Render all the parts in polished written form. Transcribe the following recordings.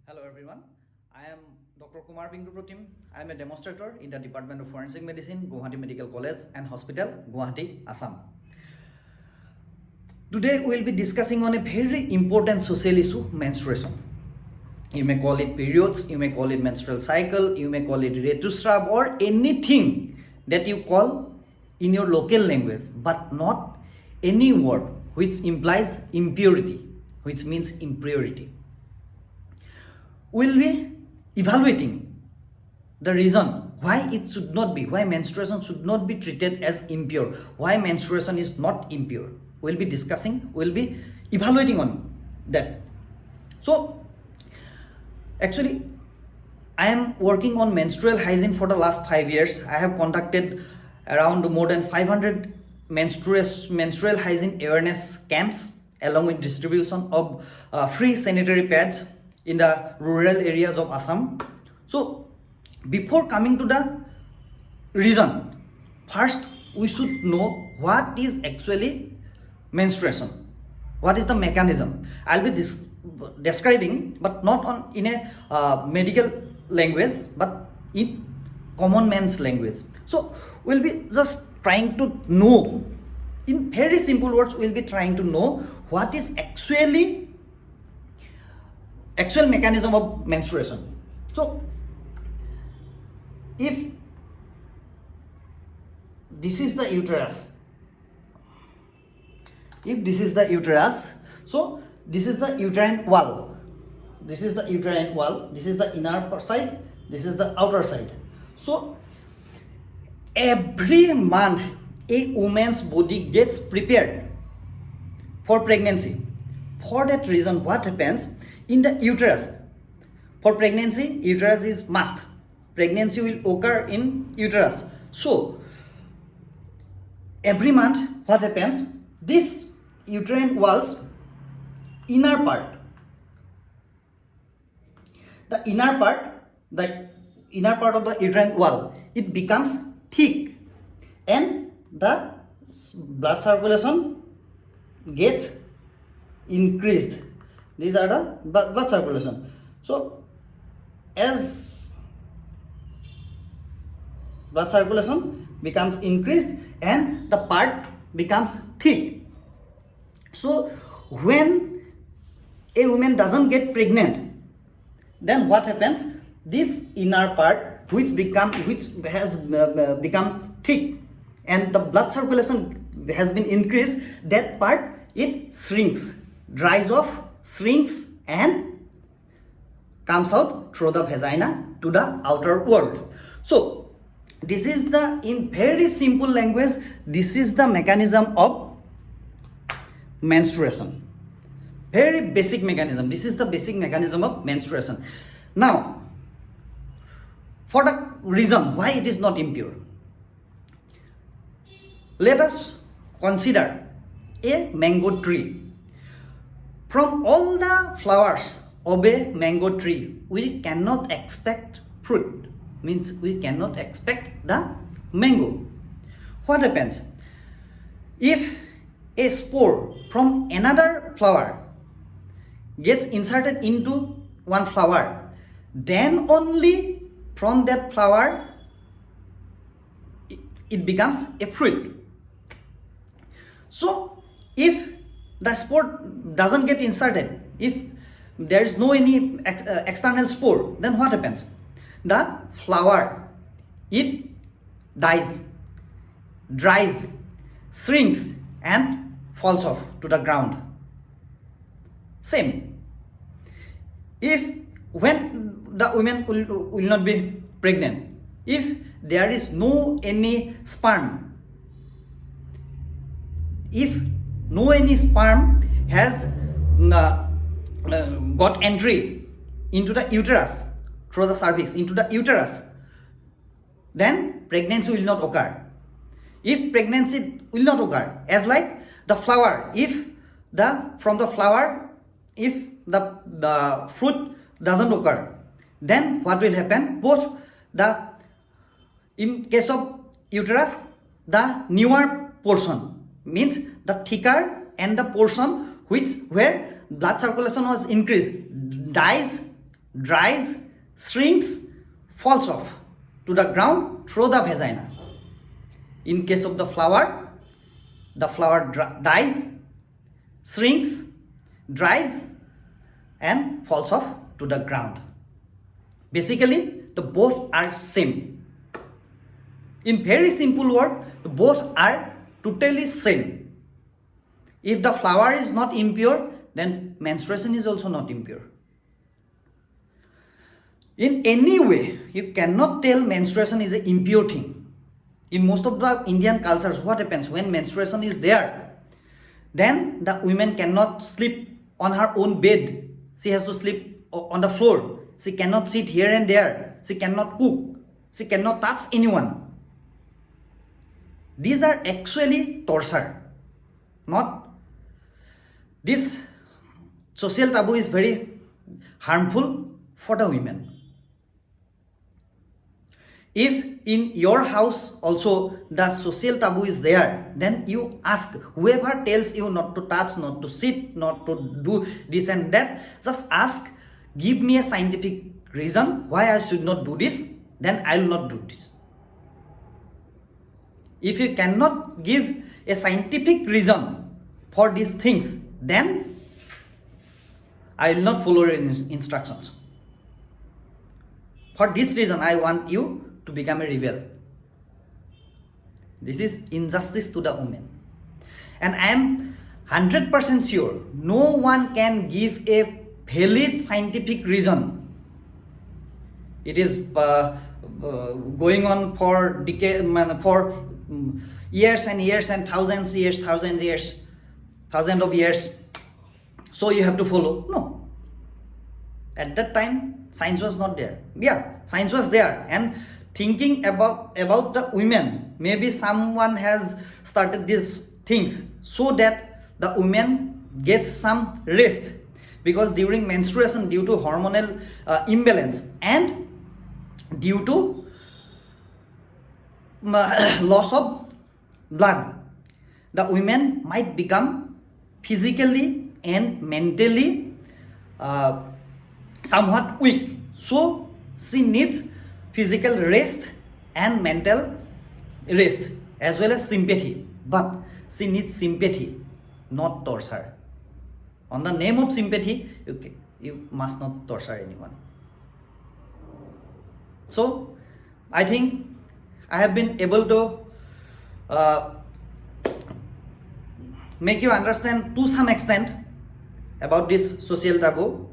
Hello everyone, I am Dr. Kumar Binguprotim. I am a demonstrator in the Department of Forensic Medicine, Guwahati Medical College and Hospital, Guwahati, Assam. Today we will be discussing on a very important social issue, menstruation. You may call it periods, you may call it menstrual cycle, you may call it ऋतुस्राव or anything that you call in your local language, but not any word which implies impurity, which means impurity. We'll be evaluating the reason why it should not be, why menstruation should not be treated as impure, why menstruation is not impure. We'll be discussing, we'll be evaluating on that. So, actually, I am working on menstrual hygiene for the last 5 years. I have conducted around more than 500 menstrual hygiene awareness camps along with distribution of free sanitary pads in the rural areas of Assam. So, before coming to the reason, first we should know what is actually menstruation. What is the mechanism? I'll be describing, but not in a medical language, but in common man's language. So, we'll be just trying to know, in very simple words, we'll be trying to know what is actual mechanism of menstruation. So, if this is the uterus, so this is the uterine wall. This is the uterine wall. This is the inner side. This is the outer side. So, every month a woman's body gets prepared for pregnancy. For that reason, what happens in the uterus? For pregnancy, uterus is must. Pregnancy will occur in uterus. So, every month, what happens? This uterine wall's inner part, the inner part of the uterine wall, it becomes thick, and the blood circulation gets increased. These are the blood circulation. So, as blood circulation becomes increased and the part becomes thick. So, when a woman doesn't get pregnant, then what happens? This inner part, which has become thick, and the blood circulation has been increased, that part it shrinks, dries off, shrinks, and comes out through the vagina to the outer world. So, this is in very simple language, this is the mechanism of menstruation. Very basic mechanism. This is the basic mechanism of menstruation. Now, for the reason why it is not impure, let us consider a mango tree. From all the flowers of a mango tree, we cannot expect fruit. Means we cannot expect the mango. What happens? If a spore from another flower gets inserted into one flower, then only from that flower it becomes a fruit. So, if the spore doesn't get inserted, if there is no any external spore, then what happens? The flower, it dies, dries, shrinks, and falls off to the ground. Same. When the woman will not be pregnant, if there is no any sperm, if no any sperm has got entry into the uterus through the cervix into the uterus, then pregnancy will not occur. If pregnancy will not occur, as like the flower, if the fruit doesn't occur, then what will happen? In case of uterus, the newer portion, means the thicker, and the portion where blood circulation was increased, dies dries, shrinks, falls off to the ground through the vagina. In case of the flower dies, shrinks, dries, and falls off to the ground. Basically, the both are same. In very simple word, the both are totally same. If the flower is not impure, then menstruation is also not impure. In any way, you cannot tell menstruation is an impure thing. In most of the Indian cultures, what happens when menstruation is there? Then the woman cannot sleep on her own bed. She has to sleep on the floor. She cannot sit here and there. She cannot cook. She cannot touch anyone. These are actually torture. Not this social taboo is very harmful for the women. If in your house also the social taboo is there, then you ask whoever tells you not to touch, not to sit, not to do this and that, just ask, give me a scientific reason why I should not do this, then I will not do this. If you cannot give a scientific reason for these things, then I will not follow your instructions. For this reason, I want you to become a rebel. This is injustice to the woman. And I am 100% sure no one can give a valid scientific reason. It is going on for years and years and thousands of years. So you have to follow. No. At that time, science was not there. Yeah, science was there. And thinking about the women, maybe someone has started these things so that the woman gets some rest, because during menstruation, due to hormonal imbalance and due to loss of blood, the women might become physically and mentally somewhat weak. So she needs physical rest and mental rest as well as sympathy. But she needs sympathy, not torture. On the name of sympathy, you must not torture anyone. So I think I have been able to make you understand to some extent about this social taboo.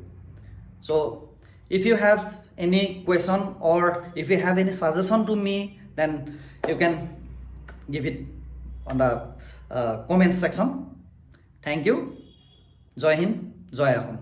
So if you have any question or if you have any suggestion to me, then you can give it on the comment section. Thank you. Jai Hind, Jai Ahom.